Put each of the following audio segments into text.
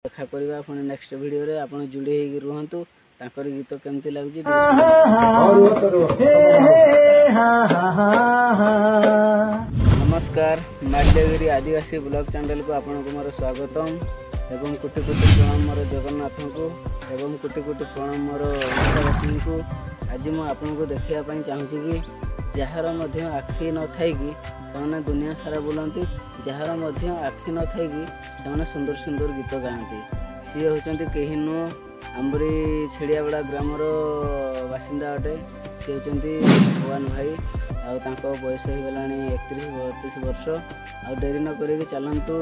देखा करवा पुणी नेक्स्ट वीडियो रे आपण जुड़ी होगी रुहतु ताकर गीत केमती लगुची नमस्कार माल्यगिरी आदिवासी ब्लॉग चैनल को आपन को मोर स्वागतम एवं कोटि कोटि प्रणाम मोर जगन्नाथ को एवं कोटि कोटि प्रणाम मोर ओडिशावासी को आज मु आपन को देखिया पई चाहूची कि जहार मध्य आखि न थाई कि से दुनिया सारा बुलती जार मध्य आखि न थाई कि से सुंदर सुंदर गीत गाँति सी होती कहीं नुह आम्बरी छेड़ियाबड़ा ग्रामर बासिंदा अटे सी होती भगवान भाई आउ बयस हो गला 31-32 वर्ष आ डेरी न करी चलतु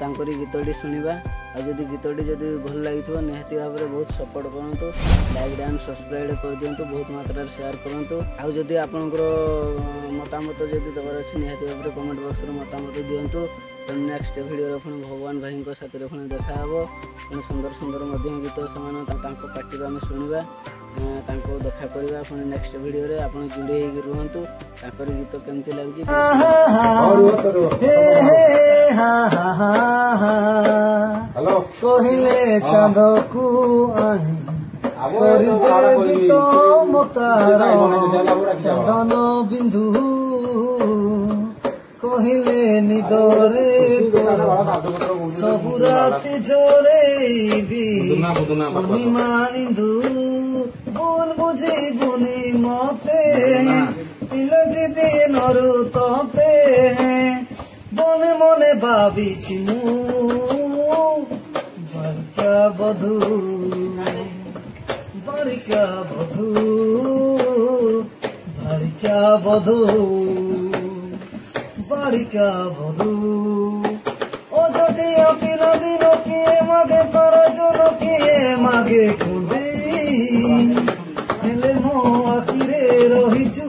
तांकरी गीतटी शुणा आदि गीतटी जब भल लगी निहाती भाव में बहुत सपोर्ट करूँ लाइक एंड सब्सक्राइब कर दिंतु बहुत मात्रा शेयर करूँ आदि आपंकर मतामत जब दबार अच्छे निहाती भाव में कमेंट बॉक्स में मतामत दिंतु नेक्स्ट वीडियो पुणी भगवान भाई साथ पुणी देखा पुणी सुंदर सुंदर गीत से पार्टी आम शुणा देखा करवा पुणी नेक्स्ट वीडियो रे आपण जुड़ी होगी रुहतु ताकर गीत केमती लगुची कहले चांद को देवी तो मतार चंदन बिंदु कहले निदरे सबु राति जोरे पूर्णिमा इंदु बोल बुझे बुनी मते पिलटी दिन तोते मने मने भाभी चिमू बड़का बधू बड़का बधू बड़का बधू बड़का बधू ओ जटिया पिला दिन किए मागे पर जो किए मागे खुंडे हेले मो आखिरे रहिचु